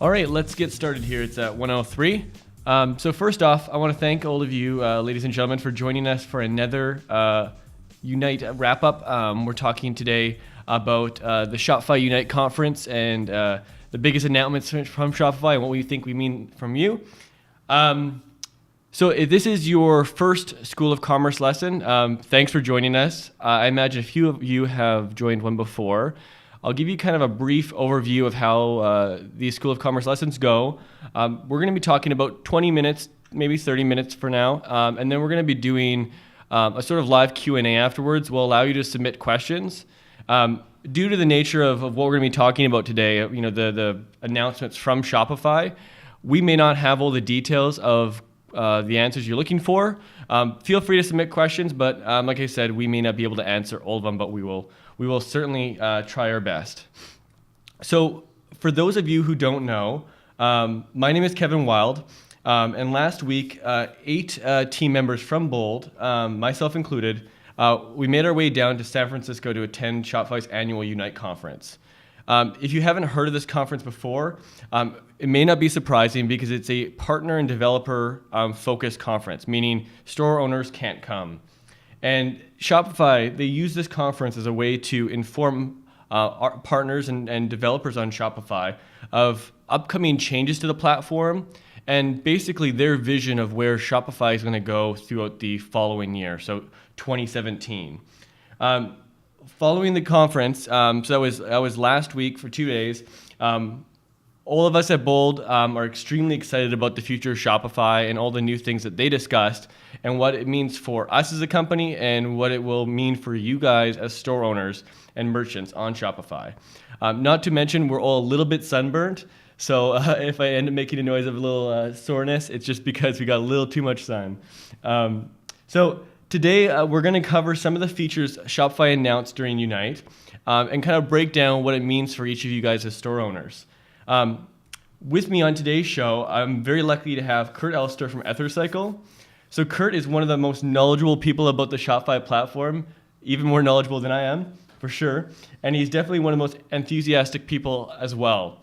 All right, let's get started here. It's at 1:03. So first off, I want to thank all of you, ladies and gentlemen, for joining us for another Unite wrap-up. We're talking today about the Shopify Unite conference and the biggest announcements from Shopify and what we think we mean from you. So if this is your first School of Commerce lesson, thanks for joining us. I imagine a few of you have joined one before. I'll give you kind of a brief overview of how these School of Commerce lessons go. We're going to be talking about 20 minutes, maybe 30 minutes for now, and then we're going to be doing a sort of live Q&A afterwards. We'll allow you to submit questions. Due to the nature of what we're going to be talking about today, the announcements from Shopify, we may not have all the details of the answers you're looking for. Feel free to submit questions, but like I said, we may not be able to answer all of them, but we will certainly try our best. So for those of you who don't know, my name is Kevin Wild, and last week, 8 team members from Bold, myself included, we made our way down to San Francisco to attend Shopify's annual Unite conference. If you haven't heard of this conference before, it may not be surprising because it's a partner and developer focused conference, meaning store owners can't come. And Shopify, they use this conference as a way to inform our partners and developers on Shopify of upcoming changes to the platform and basically their vision of where Shopify is going to go throughout the following year, so 2017. Following the conference, so that was last week for 2 days, all of us at Bold are extremely excited about the future of Shopify and all the new things that they discussed and what it means for us as a company and what it will mean for you guys as store owners and merchants on Shopify. Not to mention, we're all a little bit sunburnt, so if I end up making a noise of a little soreness, it's just because we got a little too much sun. So today, we're going to cover some of the features Shopify announced during Unite and kind of break down what it means for each of you guys as store owners. With me on today's show, I'm very lucky to have Kurt Elster from Ethercycle. So Kurt is one of the most knowledgeable people about the Shopify platform, even more knowledgeable than I am, for sure. And he's definitely one of the most enthusiastic people as well.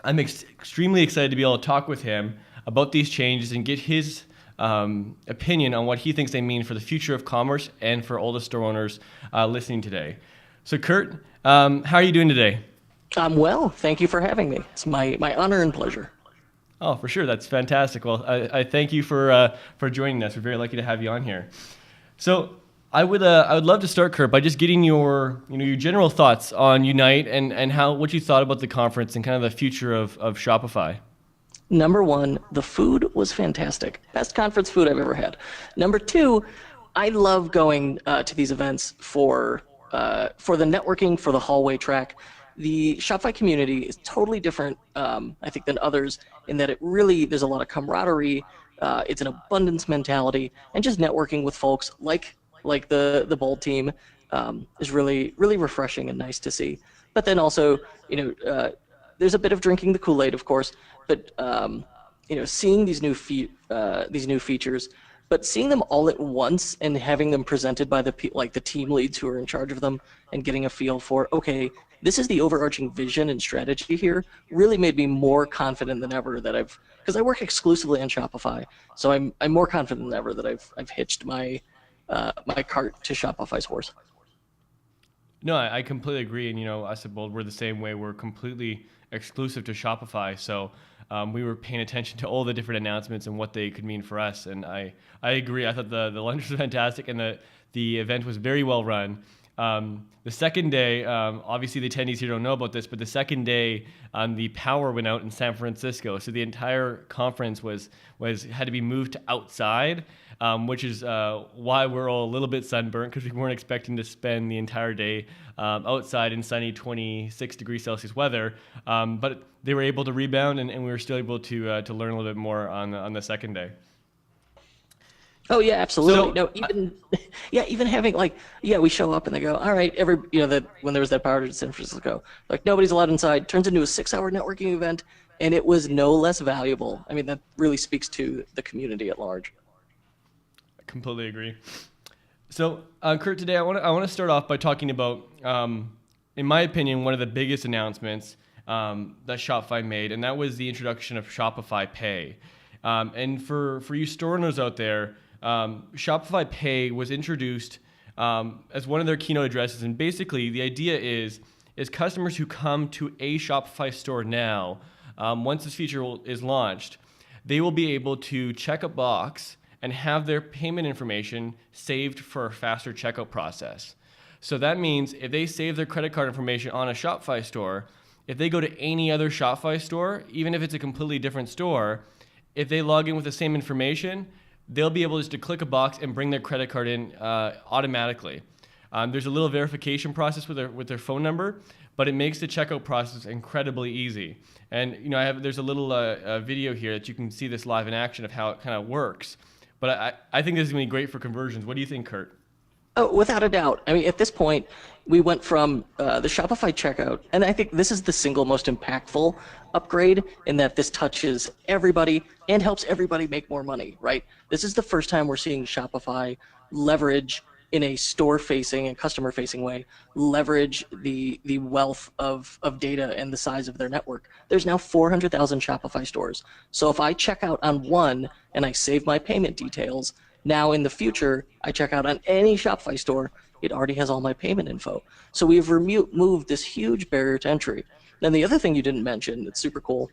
I'm extremely excited to be able to talk with him about these changes and get his opinion on what he thinks they mean for the future of commerce and for all the store owners listening today. So Kurt, how are you doing today? I'm well. Thank you for having me. It's my honor and pleasure. Oh, for sure. That's fantastic. Well, I thank you for joining us. We're very lucky to have you on here. So I would love to start, Kurt, by just getting your general thoughts on Unite and what you thought about the conference and kind of the future of Shopify. Number one, the food was fantastic. Best conference food I've ever had. Number two, I love going to these events for the networking, for the hallway track. The Shopify community is totally different, I think, than others in that there's a lot of camaraderie, it's an abundance mentality, and just networking with folks like the Bold team is really, really refreshing and nice to see. But then also, there's a bit of drinking the Kool-Aid, of course, but seeing these new features, but seeing them all at once and having them presented by the team leads who are in charge of them and getting a feel for, okay, this is the overarching vision and strategy here, really made me more confident than ever that because I work exclusively on Shopify, so I'm more confident than ever that I've hitched my cart to Shopify's horse. No, I completely agree. And, us at Bold, we're the same way. We're completely exclusive to Shopify. So we were paying attention to all the different announcements and what they could mean for us. And I agree. I thought the lunch was fantastic and the event was very well run. The second day, obviously the attendees here don't know about this, but the second day, the power went out in San Francisco. So the entire conference had to be moved to outside, which is why we're all a little bit sunburnt because we weren't expecting to spend the entire day outside in sunny 26 degrees Celsius weather. But they were able to rebound, and we were still able to learn a little bit more on the second day. Oh yeah, absolutely. Even having we show up and they go, all right, when there was that power to San Francisco, nobody's allowed inside, turns into a 6-hour networking event, and it was no less valuable. I mean, that really speaks to the community at large. I completely agree. So, Kurt, today I want to start off by talking about, in my opinion, one of the biggest announcements that Shopify made, and that was the introduction of Shopify Pay. And for you store owners out there, Shopify Pay was introduced as one of their keynote addresses, and basically the idea is customers who come to a Shopify store now, once this feature is launched, they will be able to check a box and have their payment information saved for a faster checkout process. So that means if they save their credit card information on a Shopify store, if they go to any other Shopify store, even if it's a completely different store, if they log in with the same information, they'll be able just to click a box and bring their credit card in automatically. There's a little verification process with their phone number, but it makes the checkout process incredibly easy. And there's a little video here that you can see this live in action of how it kind of works. But I think this is going to be great for conversions. What do you think, Kurt? Oh, without a doubt. I mean, at this point, we went from the Shopify checkout, and I think this is the single most impactful upgrade in that this touches everybody and helps everybody make more money, right? This is the first time we're seeing Shopify leverage in a store-facing and customer-facing way, leverage the wealth of data and the size of their network. There's now 400,000 Shopify stores. So if I check out on one and I save my payment details, now in the future, I check out on any Shopify store, it already has all my payment info. So we've removed this huge barrier to entry. Then the other thing you didn't mention that's super cool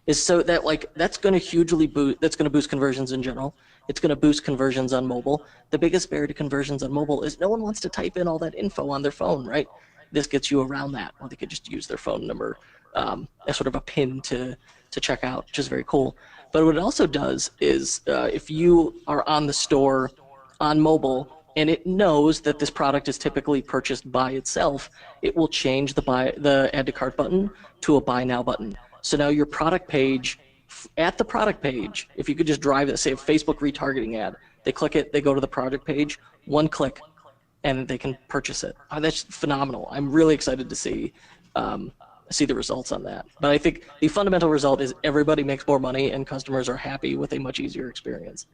is so that that's going to boost conversions in general. It's going to boost conversions on mobile. The biggest barrier to conversions on mobile is no one wants to type in all that info on their phone, right? This gets you around that. Well, they could just use their phone number as sort of a pin to check out, which is very cool. But what it also does is if you are on the store on mobile and it knows that this product is typically purchased by itself, it will change the add to cart button to a buy now button. So now your product page, at the product page, if you could just drive it, say a Facebook retargeting ad, they click it, they go to the product page, one click, and they can purchase it. Oh, that's phenomenal. I'm really excited to see the results on that. But I think the fundamental result is everybody makes more money and customers are happy with a much easier experience.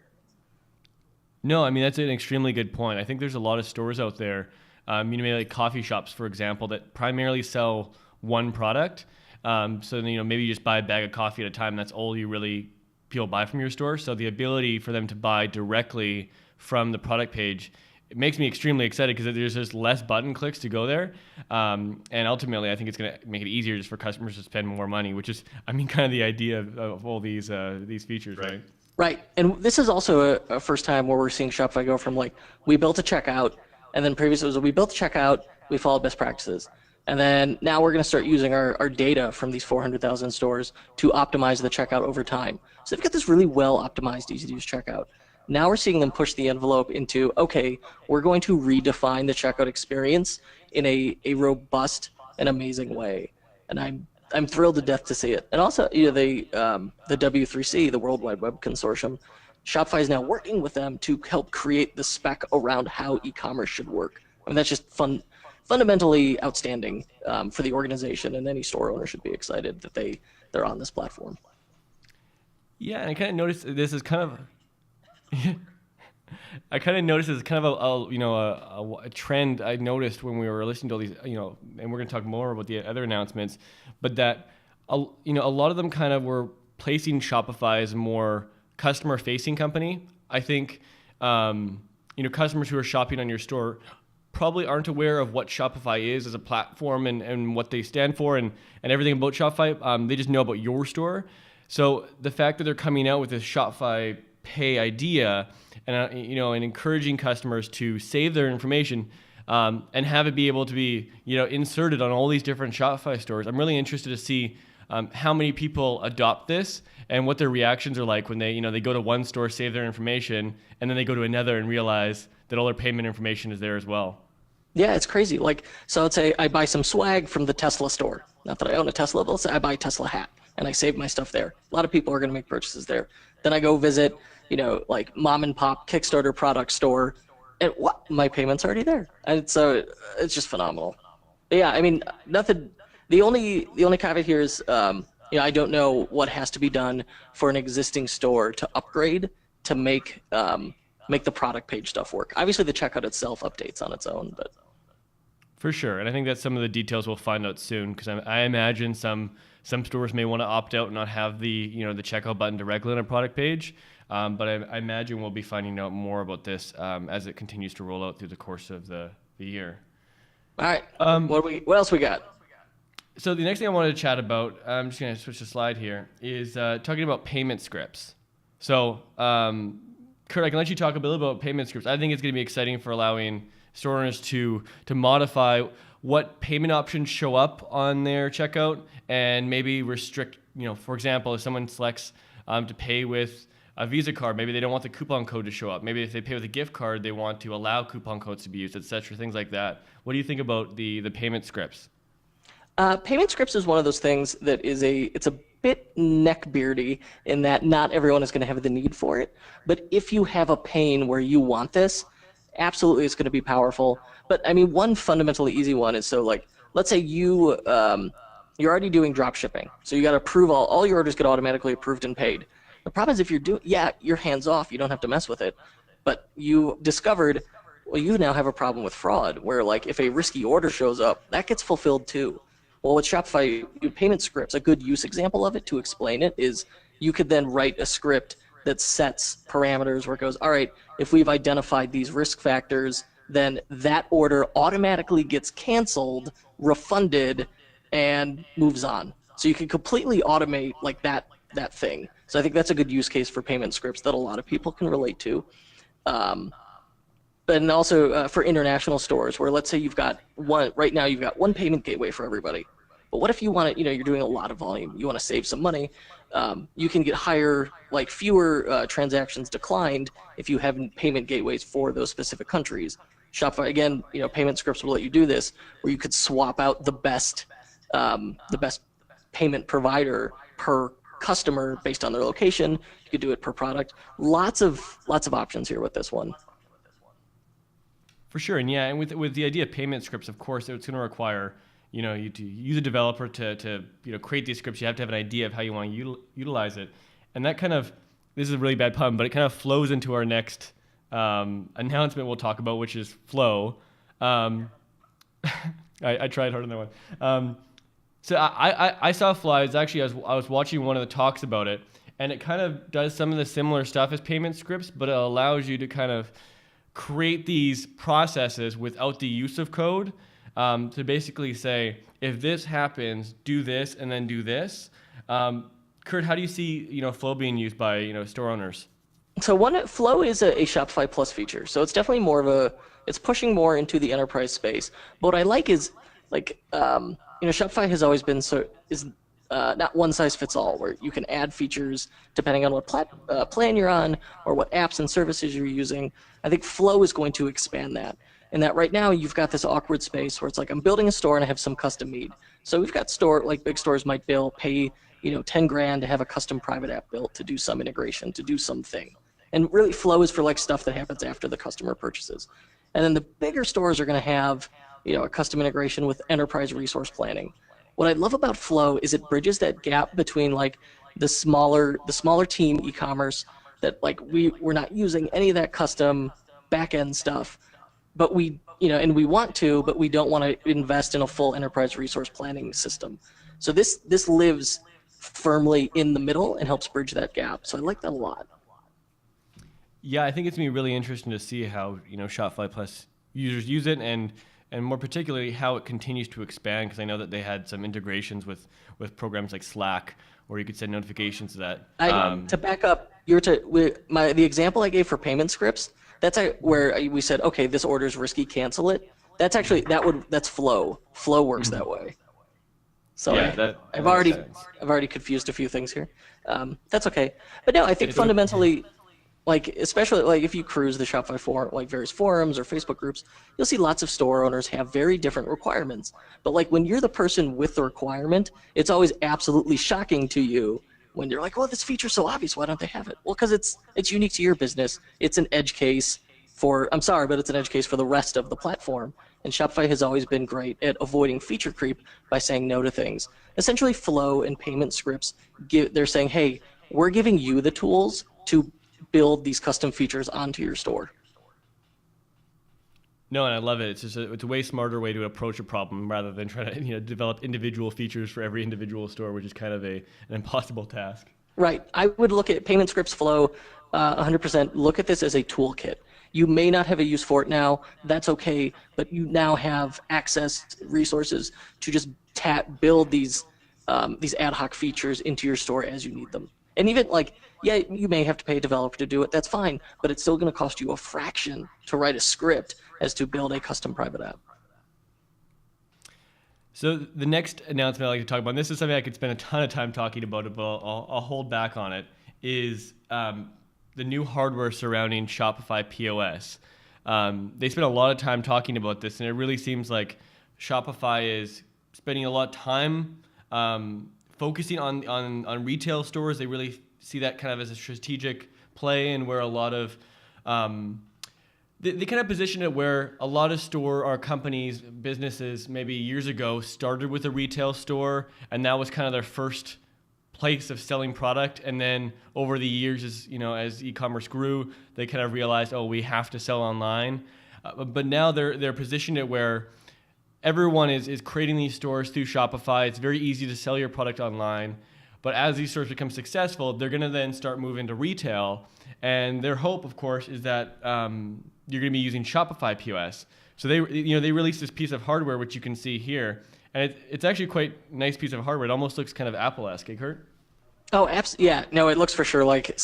No, I mean, that's an extremely good point. I think there's a lot of stores out there, maybe like coffee shops, for example, that primarily sell one product. So maybe you just buy a bag of coffee at a time. That's all people buy from your store. So the ability for them to buy directly from the product page, it makes me extremely excited because there's just less button clicks to go there. And ultimately, I think it's going to make it easier just for customers to spend more money, which is, kind of the idea of all these features, right? Right. And this is also a first time where we're seeing Shopify go from we built a checkout, and then previously it was we built a checkout, we followed best practices. And then now we're going to start using our data from these 400,000 stores to optimize the checkout over time. So they've got this really well optimized, easy to use checkout. Now we're seeing them push the envelope into, okay, we're going to redefine the checkout experience in a robust and amazing way. And I'm thrilled to death to see it. And also, the W3C, the World Wide Web Consortium, Shopify is now working with them to help create the spec around how e-commerce should work. That's just fundamentally outstanding for the organization, and any store owner should be excited that they're on this platform. Yeah, and I kind of noticed this is kind of I kind of noticed it's kind of a trend I noticed when we were listening to all these, and we're going to talk more about the other announcements, but that, a lot of them kind of were placing Shopify as a more customer-facing company. I think, customers who are shopping on your store probably aren't aware of what Shopify is as a platform and what they stand for and everything about Shopify. They just know about your store. So the fact that they're coming out with this Shopify Pay idea and encouraging customers to save their information and have it be able to be inserted on all these different Shopify stores. I'm really interested to see how many people adopt this and what their reactions are like when they go to one store, save their information, and then they go to another and realize that all their payment information is there as well. Yeah, it's crazy. So let's say I buy some swag from the Tesla store. Not that I own a Tesla, but let's say I buy a Tesla hat and I save my stuff there. A lot of people are going to make purchases there. Then I go visit, mom and pop Kickstarter product store, and my payment's already there. And so it's just phenomenal. But yeah, nothing. The only caveat here is, I don't know what has to be done for an existing store to upgrade to make the product page stuff work. Obviously, the checkout itself updates on its own, but For sure, and I think that's some of the details we'll find out soon, because I imagine some stores may want to opt out and not have the the checkout button directly on a product page. But I imagine we'll be finding out more about this as it continues to roll out through the course of the year. All right. What else we got? So the next thing I wanted to chat about, I'm just going to switch the slide here, is talking about payment scripts. So, Kurt, I can let you talk a little about payment scripts. I think it's going to be exciting for allowing store owners to modify what payment options show up on their checkout, and maybe restrict, for example, if someone selects to pay with a Visa card, maybe they don't want the coupon code to show up. Maybe if they pay with a gift card, they want to allow coupon codes to be used, etc., things like that. What do you think about the payment scripts? Payment scripts is one of those things that it's a bit neckbeardy in that not everyone is going to have the need for it. But if you have a pain where you want this, absolutely it's going to be powerful. But I mean, one fundamentally easy one is, so like, let's say you're already doing drop shipping, so you got to approve all your orders get automatically approved and paid. The problem is if you're hands off, you don't have to mess with it, but you discovered, well, you now have a problem with fraud, where like if a risky order shows up, that gets fulfilled too. Well, with Shopify payment scripts, a good use example of it to explain it is you could then write a script that sets parameters where it goes, all right, if we've identified these risk factors, then that order automatically gets canceled, refunded, and moves on. So you can completely automate like that thing. So I think that's a good use case for payment scripts that a lot of people can relate to. But also for international stores, where let's say you've got one payment gateway for everybody. But what if you want to, you're doing a lot of volume, you want to save some money, you can get fewer transactions declined if you have payment gateways for those specific countries. Shopify, again, payment scripts will let you do this, where you could swap out the best payment provider per customer based on their location. You could do it per product. Lots of options here with this one. For sure, and with the idea of payment scripts, of course, it's going to require you to use a developer to create these scripts. You have to have an idea of how you want to utilize it, and that this is a really bad pun, but it kind of flows into our next announcement we'll talk about, which is Flow. I tried hard on that one. So I saw Flow. I was watching one of the talks about it, and it kind of does some of the similar stuff as payment scripts, but it allows you to kind of create these processes without the use of code, to basically say, if this happens, do this and then do this. Kurt, how do you see Flow being used by store owners? So Flow is a Shopify Plus feature, so it's definitely it's pushing more into the enterprise space. But what I like is Shopify has always been not one size fits all, where you can add features depending on what plan you're on or what apps and services you're using. I think Flow is going to expand that. And that right now you've got this awkward space where it's like, I'm building a store and I have some custom need. So we've got big stores might pay $10,000 to have a custom private app built to do some integration, to do something. And really Flow is for like stuff that happens after the customer purchases. And then the bigger stores are going to have a custom integration with enterprise resource planning. What I love about Flow is it bridges that gap between like the smaller team e-commerce that like we're not using any of that custom back-end stuff, but we want to, but we don't want to invest in a full enterprise resource planning system. So this lives firmly in the middle and helps bridge that gap. So I like that a lot. Yeah, I think it's going to be really interesting to see how Shopify Plus users use it, and more particularly how it continues to expand, because I know that they had some integrations with programs like Slack, where you could send notifications to that. To back up, the example I gave for payment scripts, that's where we said, okay, this order is risky, cancel it. That's actually that's Flow. Flow works that way. So yeah, I've already confused a few things here. That's okay. But no, I think fundamentally, especially if you cruise the Shopify forum, various forums or Facebook groups, you'll see lots of store owners have very different requirements. But when you're the person with the requirement, it's always absolutely shocking to you when you're like, well, this feature's so obvious, why don't they have it? Well, because it's unique to your business. It's an edge case it's an edge case for the rest of the platform. And Shopify has always been great at avoiding feature creep by saying no to things. Essentially, Flow and payment scripts, they're saying, hey, we're giving you the tools to build these custom features onto your store. No, and I love it. It's a way smarter way to approach a problem rather than trying to develop individual features for every individual store, which is kind of an impossible task. Right. I would look at payment scripts flow 100%. Look at this as a toolkit. You may not have a use for it now. That's okay. But you now have access resources to just build these ad hoc features into your store as you need them. And even like, yeah, you may have to pay a developer to do it. That's fine. But it's still going to cost you a fraction to write a script as to build a custom private app. So the next announcement I'd like to talk about, and this is something I could spend a ton of time talking about it, but I'll hold back on it, is the new hardware surrounding Shopify POS. They spent a lot of time talking about this, and it really seems like Shopify is spending a lot of time focusing on retail stores. They really see that kind of as a strategic play, and where a lot of they kind of position it where a lot of store or companies, businesses, maybe years ago started with a retail store, and that was kind of their first place of selling product. And then over the years, as e-commerce grew, they kind of realized, oh, we have to sell online. But now they're positioned it where everyone is creating these stores through Shopify. It's very easy to sell your product online. But as these stores become successful, they're going to then start moving to retail. And their hope, of course, is that you're going to be using Shopify POS. So they released this piece of hardware, which you can see here, and it's actually quite a nice piece of hardware. It almost looks kind of Apple-esque, eh, Kurt? Oh, yeah. No, it looks for sure like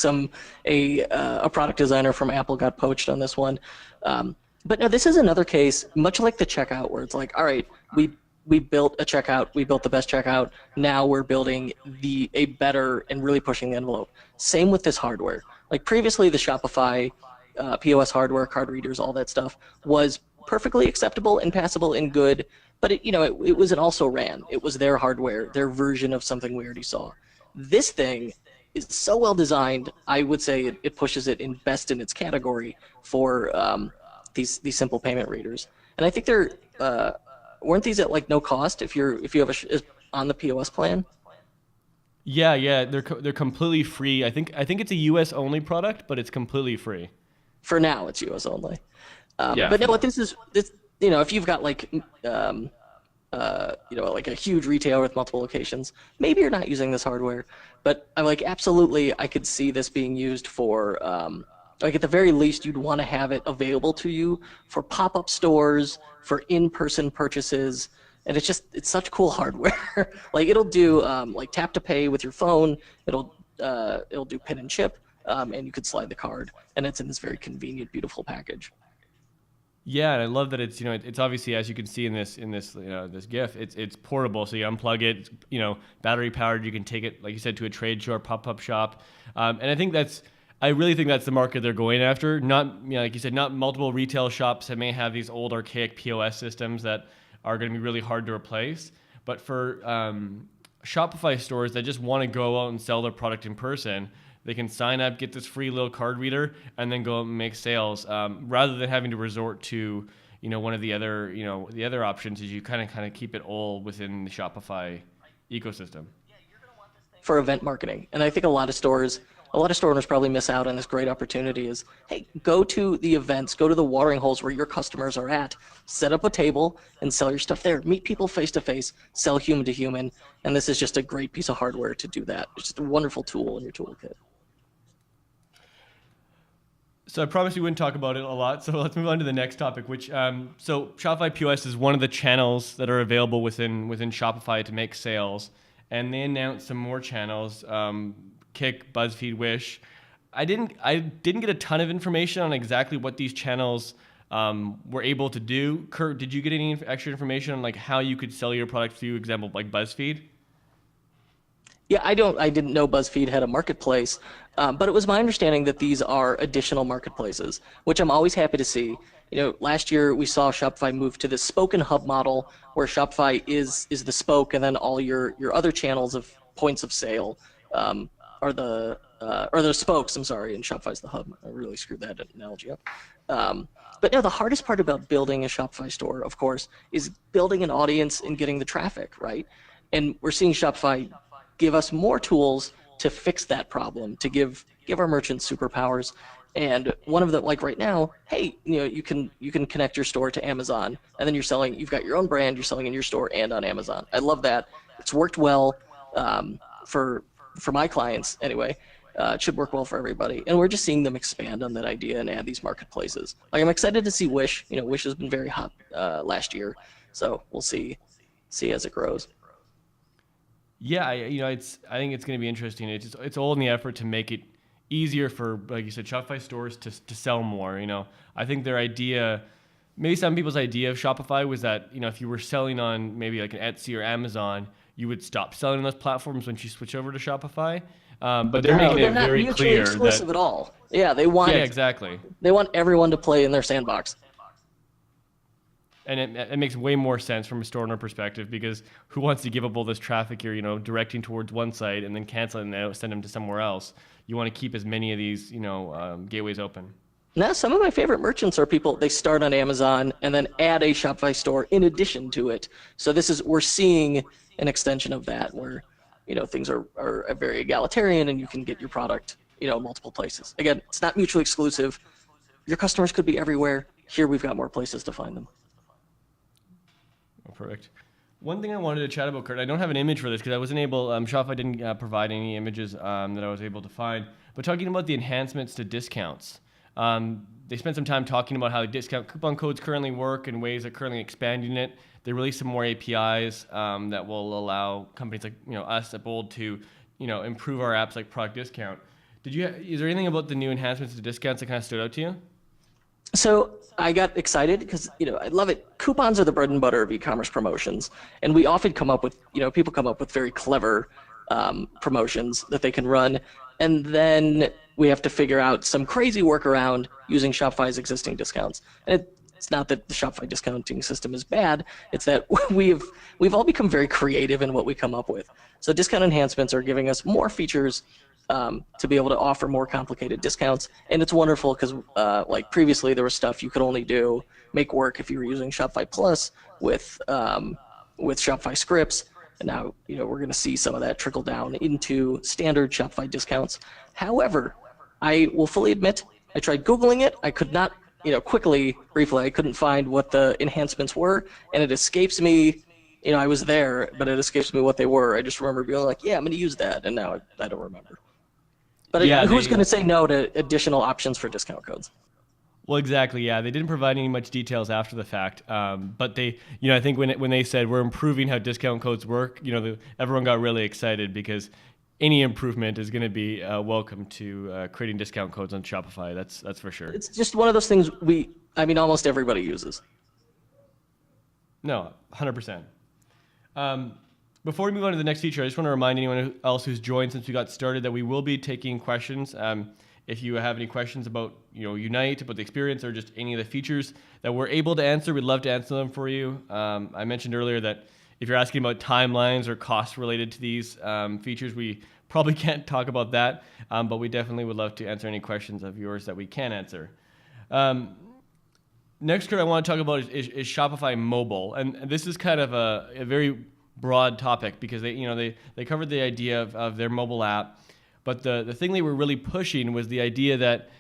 a product designer from Apple got poached on this one. But no, this is another case, much like the checkout, where it's like, all right, we built a checkout, we built the best checkout. Now we're building a better and really pushing the envelope. Same with this hardware. Like previously, the Shopify POS hardware, card readers, all that stuff was perfectly acceptable and passable and good, but it was an also ran. It was their hardware, their version of something we already saw. This thing is so well designed. I would say it pushes it in best in its category for these simple payment readers. And I think they're weren't these at like no cost if you have on the POS plan? Yeah, they're completely free. I think it's a US only product, but it's completely free. For now, it's US only. Yeah. But no, what this if you've got like like a huge retailer with multiple locations, maybe you're not using this hardware. But I'm like, absolutely, I could see this being used for like at the very least, you'd want to have it available to you for pop-up stores, for in-person purchases, and it's such cool hardware. Like it'll do like tap to pay with your phone. It'll do pin and chip, and you could slide the card, and it's in this very convenient, beautiful package. Yeah, and I love that it's obviously, as you can see in this this GIF, it's portable. So you unplug it, battery powered. You can take it, like you said, to a trade show or pop-up shop, and I really think that's the market they're going after. Not, like you said, not multiple retail shops that may have these old archaic POS systems that are going to be really hard to replace. But for Shopify stores that just want to go out and sell their product in person, they can sign up, get this free little card reader, and then go out and make sales, rather than having to resort to one of the other options is you kind of keep it all within the Shopify ecosystem. For event marketing, and I think a lot of store owners probably miss out on this great opportunity is, hey, go to the events, go to the watering holes where your customers are at, set up a table and sell your stuff there. Meet people face to face, sell human to human, and this is just a great piece of hardware to do that. It's just a wonderful tool in your toolkit. So I promised we wouldn't talk about it a lot, so let's move on to the next topic, which, so Shopify POS is one of the channels that are available within Shopify to make sales, and they announced some more channels, Kick, BuzzFeed, Wish. I didn't get a ton of information on exactly what these channels were able to do. Kurt, did you get any extra information on like how you could sell your product through, example, like BuzzFeed? Yeah, I didn't know BuzzFeed had a marketplace, but it was my understanding that these are additional marketplaces, which I'm always happy to see. Last year we saw Shopify move to the spoke and hub model, where Shopify is the spoke, and then all your other channels of points of sale are the spokes. I'm sorry, and Shopify's the hub. I really screwed that analogy up. But no, the hardest part about building a Shopify store, of course, is building an audience and getting the traffic, right? And we're seeing Shopify give us more tools to fix that problem, to give our merchants superpowers. And one of them, like right now, hey, you can connect your store to Amazon, and then you've got your own brand, you're selling in your store and on Amazon. I love that. It's worked well for my clients anyway. It should work well for everybody, and we're just seeing them expand on that idea and add these marketplaces. Like I'm excited to see Wish. Wish has been very hot last year, so we'll see as it grows. Yeah, I think it's going to be interesting. It's all in the effort to make it easier for, like you said, Shopify stores to sell more. I think their idea, maybe some people's idea of Shopify was that, if you were selling on maybe like an Etsy or Amazon, you would stop selling on those platforms once you switch over to Shopify. But they're making it very clear not exclusive at all. Yeah, they want exactly. They want everyone to play in their sandbox. And it makes way more sense from a store owner perspective, because who wants to give up all this traffic you're directing towards one site and then cancel it and send them to somewhere else? You want to keep as many of these gateways open. Now, some of my favorite merchants are people, they start on Amazon and then add a Shopify store in addition to it. So we're seeing an extension of that where things are very egalitarian and you can get your product multiple places. Again, it's not mutually exclusive. Your customers could be everywhere. Here we've got more places to find them. Perfect. One thing I wanted to chat about, Kurt, I don't have an image for this because I wasn't able, Shopify didn't provide any images that I was able to find, but talking about the enhancements to discounts. They spent some time talking about how the discount coupon codes currently work and ways they're currently expanding it. They released some more APIs that will allow companies like us at Bold to improve our apps like Product Discount. Is there anything about the new enhancements to discounts that kind of stood out to you? So I got excited because, I love it. Coupons are the bread and butter of e-commerce promotions. And we often come up with, people come up with very clever promotions that they can run. And then we have to figure out some crazy workaround using Shopify's existing discounts. And it's not that the Shopify discounting system is bad. It's that we've all become very creative in what we come up with. So discount enhancements are giving us more features to be able to offer more complicated discounts. And it's wonderful because like previously there was stuff you could only make work if you were using Shopify Plus with Shopify scripts. And now, we're going to see some of that trickle down into standard Shopify discounts. However, I will fully admit, I tried Googling it. I could not, briefly, I couldn't find what the enhancements were. And it escapes me, I was there, but it escapes me what they were. I just remember being like, yeah, I'm going to use that. And now I don't remember. But who's going to say no to additional options for discount codes? Well, exactly. Yeah, they didn't provide any much details after the fact, but they, I think when they said we're improving how discount codes work, everyone got really excited because any improvement is going to be welcome to creating discount codes on Shopify. That's for sure. It's just one of those things almost everybody uses. No, 100%. Before we move on to the next feature, I just want to remind anyone else who's joined since we got started that we will be taking questions. If you have any questions about Unite, about the experience, or just any of the features that we're able to answer, we'd love to answer them for you. I mentioned earlier that if you're asking about timelines or costs related to these features, we probably can't talk about that, but we definitely would love to answer any questions of yours that we can answer. Next, Kurt, I want to talk about is Shopify Mobile, and this is kind of a very broad topic because they covered the idea of their mobile app. But the thing they were really pushing was the idea that,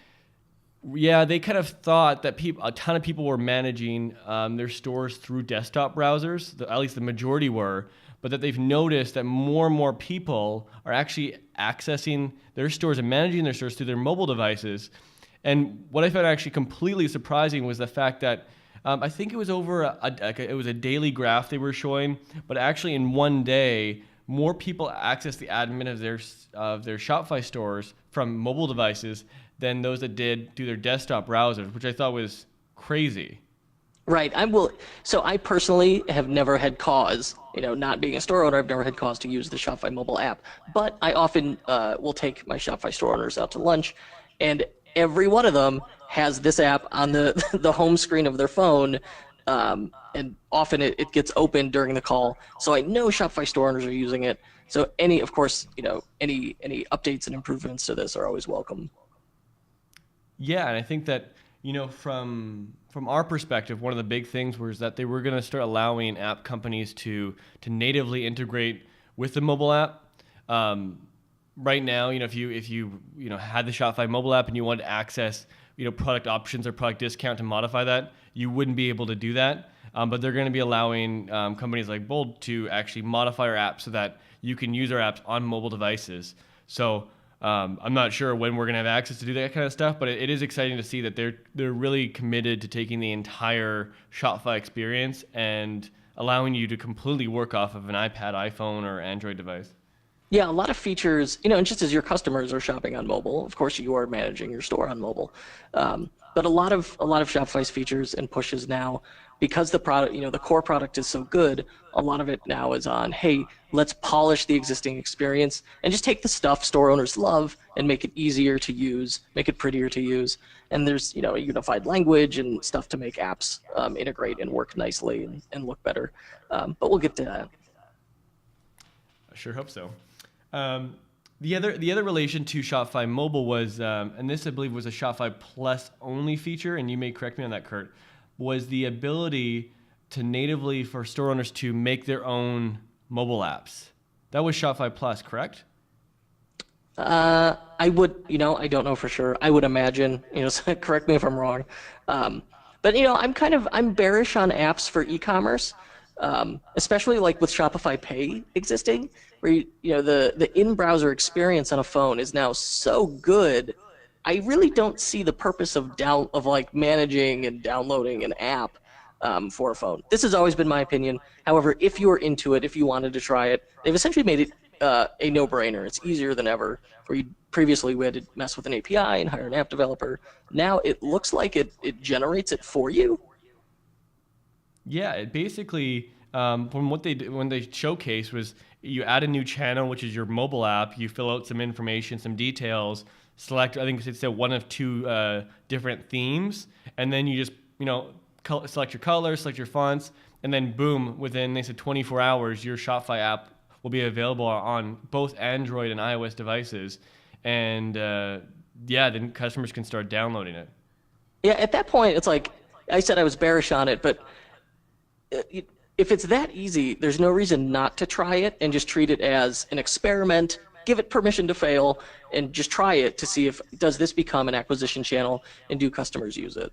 they kind of thought that a ton of people were managing their stores through desktop browsers, at least the majority were, but that they've noticed that more and more people are actually accessing their stores and managing their stores through their mobile devices. And what I found actually completely surprising was the fact that I think it was it was a daily graph they were showing, but actually in one day, more people access the admin of their Shopify stores from mobile devices than those that did through their desktop browsers, which I thought was crazy. Right. So I personally have never had cause, not being a store owner, I've never had cause to use the Shopify mobile app. But I often will take my Shopify store owners out to lunch, and every one of them has this app on the home screen of their phone. And often it gets open during the call. So I know Shopify store owners are using it. So any updates and improvements to this are always welcome. Yeah, and I think that, from our perspective, one of the big things was that they were going to start allowing app companies to natively integrate with the mobile app. right now, if you had the Shopify mobile app and you wanted to access product options or product discount to modify that, you wouldn't be able to do that. But they're going to be allowing companies like Bold to actually modify our app so that you can use our apps on mobile devices. So I'm not sure when we're going to have access to do that kind of stuff, but it is exciting to see that they're really committed to taking the entire Shopify experience and allowing you to completely work off of an iPad, iPhone, or Android device. Yeah, a lot of features, and just as your customers are shopping on mobile, of course you are managing your store on mobile. But a lot of Shopify's features and pushes now, because the product, the core product is so good, a lot of it now is on, hey, let's polish the existing experience and just take the stuff store owners love and make it easier to use, make it prettier to use. And there's, a unified language and stuff to make apps integrate and work nicely and look better. But we'll get to that. I sure hope so. The other relation to Shopify Mobile was, and this I believe was a Shopify Plus only feature, and you may correct me on that, Kurt, was the ability to natively for store owners to make their own mobile apps. That was Shopify Plus, correct? I would, I don't know for sure. I would imagine, so correct me if I'm wrong. But I'm bearish on apps for e-commerce, especially like with Shopify Pay existing, where the in-browser experience on a phone is now so good. I really don't see the purpose of managing and downloading an app for a phone. This has always been my opinion. However, if you were into it, if you wanted to try it, they've essentially made it a no-brainer. It's easier than ever. Where previously we had to mess with an API and hire an app developer. Now it looks like it generates it for you. Yeah, it basically, from what they did when they showcased was you add a new channel, which is your mobile app. You fill out some information, some details, select, I think it's one of two different themes, and then you just, select your color, select your fonts, and then boom, within, they said 24 hours, your Shopify app will be available on both Android and iOS devices. And then customers can start downloading it. Yeah, at that point, it's like, I said I was bearish on it, but if it's that easy, there's no reason not to try it and just treat it as an experiment, give it permission to fail, and just try it to see if, does this become an acquisition channel and do customers use it?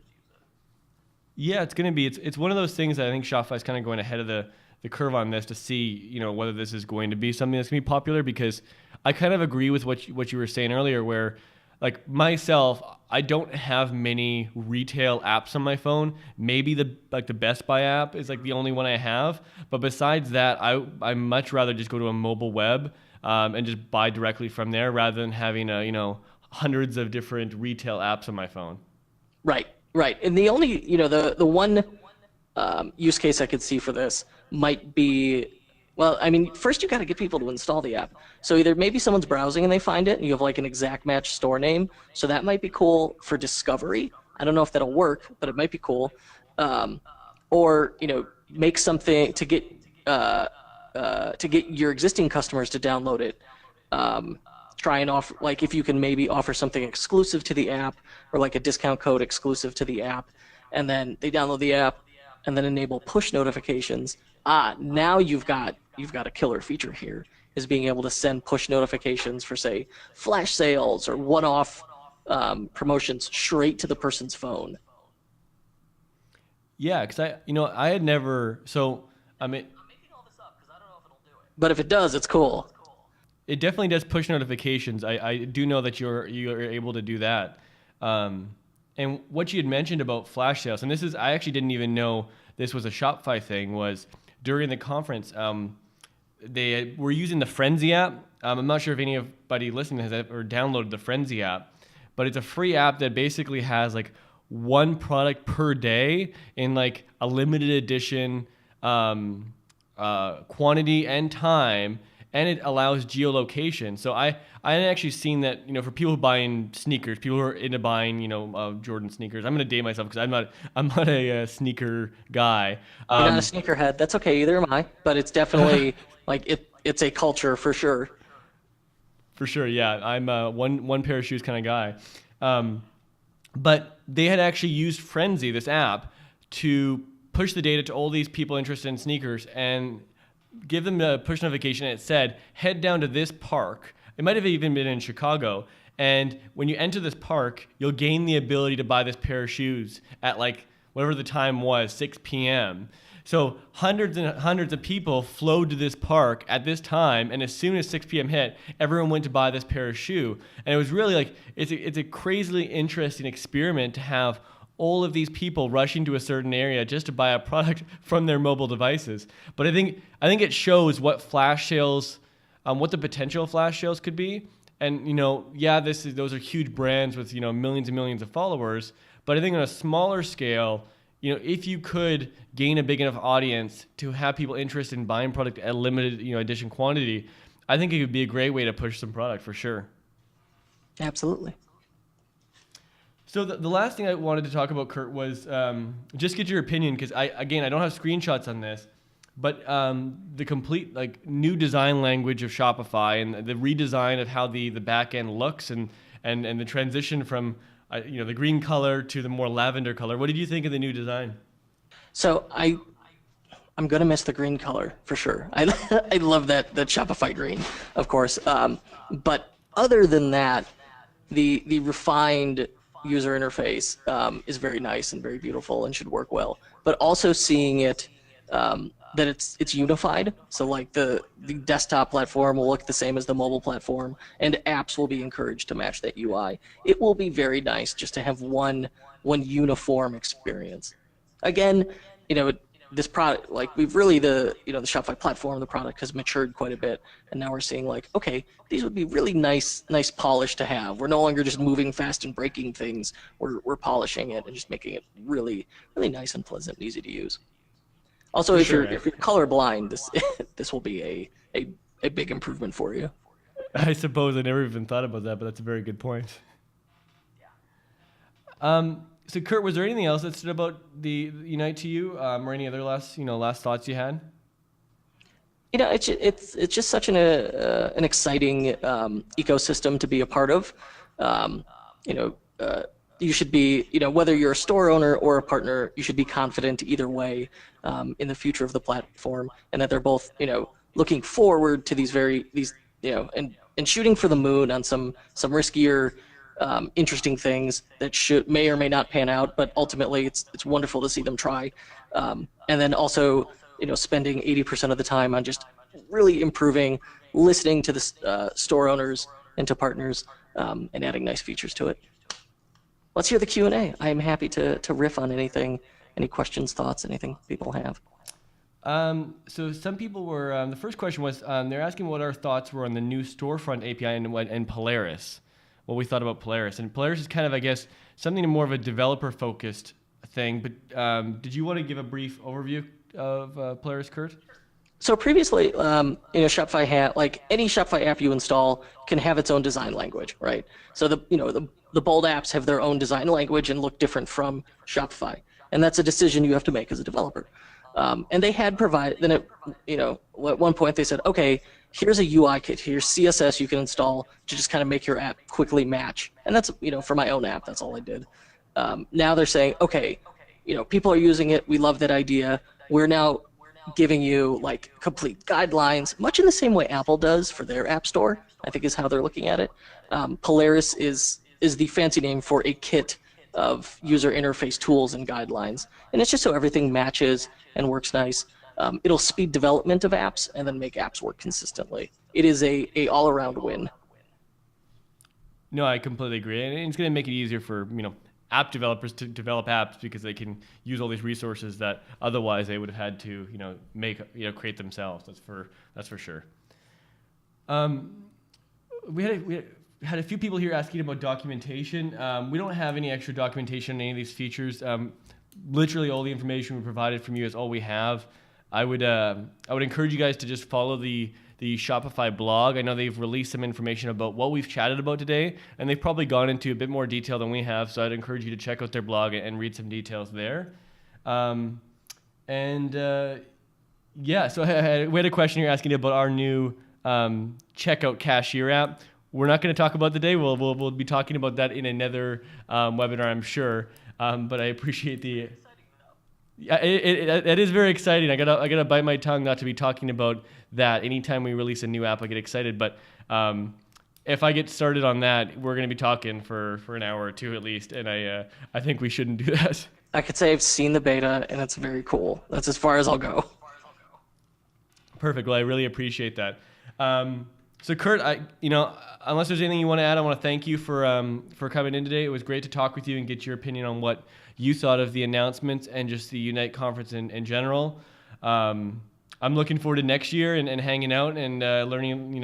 Yeah, it's going to be, it's one of those things that I think Shopify's kind of going ahead of the curve on this to see, whether this is going to be something that's going to be popular, because I kind of agree with what you were saying earlier, where like myself, I don't have many retail apps on my phone. Maybe the Best Buy app is like the only one I have. But besides that, I much rather just go to a mobile web and just buy directly from there rather than having hundreds of different retail apps on my phone. Right. And the only, the one use case I could see for this might be, well, I mean, first you got to get people to install the app. So either maybe someone's browsing and they find it and you have like an exact match store name. So that might be cool for discovery. I don't know if that'll work, but it might be cool. Or, make something to get your existing customers to download it. Try and offer, like if you can maybe offer something exclusive to the app or like a discount code exclusive to the app, and then they download the app and then enable push notifications. Now you've got a killer feature here, is being able to send push notifications for, say, flash sales or one-off promotions straight to the person's phone. Yeah, because I had never, so I mean, I'm making all this up because I don't know if it'll do it. But if it does, it's cool. It definitely does push notifications. I do know that you're able to do that. And what you had mentioned about flash sales, and I actually didn't even know this was a Shopify thing, was during the conference, they were using the Frenzy app. I'm not sure if anybody listening has ever downloaded the Frenzy app, but it's a free app that basically has like one product per day in like a limited edition quantity and time, and it allows geolocation. So I actually seen that, for people who buying sneakers, people who are into buying, Jordan sneakers. I'm going to date myself because I'm not a sneaker guy. You're not a sneakerhead. That's okay. Either am I. But it's definitely it's a culture for sure. For sure, yeah. I'm a one pair of shoes kind of guy. But they had actually used Frenzy, this app, to push the data to all these people interested in sneakers and give them a push notification. And it said, head down to this park It might have even been in Chicago. And when you enter this park, you'll gain the ability to buy this pair of shoes at like whatever the time was, 6 p.m. So hundreds and hundreds of people flowed to this park at this time, and as soon as 6 p.m. hit, everyone went to buy this pair of shoe. And it was really like, it's a crazily interesting experiment to have all of these people rushing to a certain area just to buy a product from their mobile devices. But I think it shows what flash sales, what the potential of flash sales could be. And those are huge brands with millions and millions of followers. But I think on a smaller scale, if you could gain a big enough audience to have people interested in buying product at limited, edition quantity, I think it would be a great way to push some product for sure. Absolutely. So the last thing I wanted to talk about, Kurt, was just get your opinion, because I don't have screenshots on this, but the complete new design language of Shopify and the redesign of how the back end looks and the transition from the green color to the more lavender color. What did you think of the new design? So I'm gonna miss the green color for sure. I love that Shopify green, of course. But other than that, the refined user interface is very nice and very beautiful and should work well. But also seeing it that it's unified. So like the desktop platform will look the same as the mobile platform, and apps will be encouraged to match that UI. It will be very nice just to have one uniform experience. Again, this product, we've really the Shopify platform, the product has matured quite a bit, and now we're seeing okay, these would be really nice polish to have. We're no longer just moving fast and breaking things. We're polishing it and just making it really, really nice and pleasant and easy to use. Also, if you're colorblind, this will be a big improvement for you. I suppose I never even thought about that, but that's a very good point. So Kurt, was there anything else that stood about the Unite to you, or any other last thoughts you had? It's just such an exciting ecosystem to be a part of. You should be, whether you're a store owner or a partner, you should be confident either way in the future of the platform, and that they're both, looking forward to these and shooting for the moon on some riskier, interesting things that may or may not pan out, but ultimately it's wonderful to see them try. And then also, spending 80% of the time on just really improving, listening to the store owners and to partners, and adding nice features to it. Let's hear the Q&A. I am happy to riff on anything, any questions, thoughts, anything people have. So some people were, the first question was, they're asking what our thoughts were on the new storefront API and Polaris, what we thought about Polaris. And Polaris is kind of, I guess, something more of a developer-focused thing. But did you want to give a brief overview of Polaris, Kurt? So previously, Shopify had, any Shopify app you install can have its own design language, right? So the bold apps have their own design language and look different from Shopify, and that's a decision you have to make as a developer. And they had provided, then at one point they said, okay, here's a UI kit, here's CSS you can install to just kind of make your app quickly match. And that's, for my own app, that's all I did. Now they're saying, okay, people are using it, we love that idea. We're now giving you complete guidelines, much in the same way Apple does for their app store, I think is how they're looking at it. Polaris is the fancy name for a kit of user interface tools and guidelines. And it's just so everything matches and works nice. It'll speed development of apps and then make apps work consistently. It is a all-around win. No, I completely agree. And it's going to make it easier for, app developers to develop apps because they can use all these resources that otherwise they would have had to, create themselves. That's for sure. We had a few people here asking about documentation. We don't have any extra documentation on any of these features. Literally all the information we provided from you is all we have. I would encourage you guys to just follow the Shopify blog. I know they've released some information about what we've chatted about today, and they've probably gone into a bit more detail than we have, so I'd encourage you to check out their blog and read some details there. So we had a question here asking about our new checkout cashier app. We're not going to talk about today. We'll be talking about that in another webinar, I'm sure. But I appreciate the. Yeah, it is very exciting. I gotta bite my tongue not to be talking about that. Anytime we release a new app, I get excited. But if I get started on that, we're going to be talking for an hour or two at least, and I think we shouldn't do that. I could say I've seen the beta, and it's very cool. That's as far as I'll go. Perfect. Well, I really appreciate that. So Kurt, unless there's anything you want to add, I want to thank you for coming in today. It was great to talk with you and get your opinion on what you thought of the announcements and just the Unite conference in general. I'm looking forward to next year and hanging out and learning,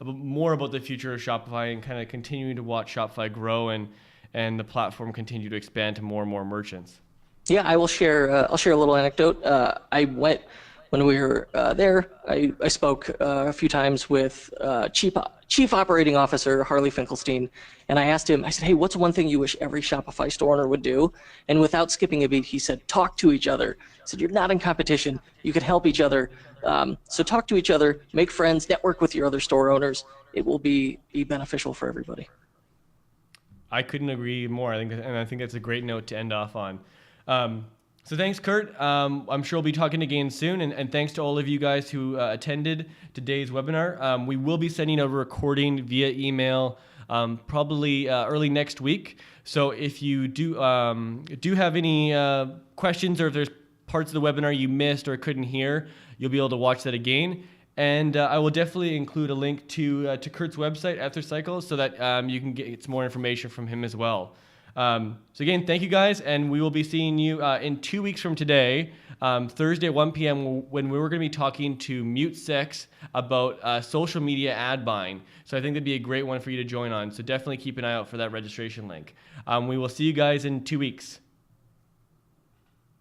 more about the future of Shopify and kind of continuing to watch Shopify grow and the platform continue to expand to more and more merchants. Yeah, I will share. I'll share a little anecdote. I went when we were there. I spoke a few times with Chief Operating Officer Harley Finkelstein, and I asked him. I said, "Hey, what's one thing you wish every Shopify store owner would do?" And without skipping a beat, he said, "Talk to each other." He said, "You're not in competition. You can help each other. So talk to each other, make friends, network with your other store owners. It will be beneficial for everybody." I couldn't agree more. I think that's a great note to end off on. So thanks, Kurt. I'm sure we'll be talking again soon. And thanks to all of you guys who attended today's webinar. We will be sending a recording via email probably early next week. So if you do have any questions, or if there's parts of the webinar you missed or couldn't hear, you'll be able to watch that again. And I will definitely include a link to Kurt's website, Ethercycle, so that you can get some more information from him as well. So again, thank you guys, and we will be seeing you in 2 weeks from today, Thursday at 1 p.m. when we're going to be talking to MuteSex about social media ad buying. So I think that'd be a great one for you to join on. So definitely keep an eye out for that registration link. We will see you guys in 2 weeks.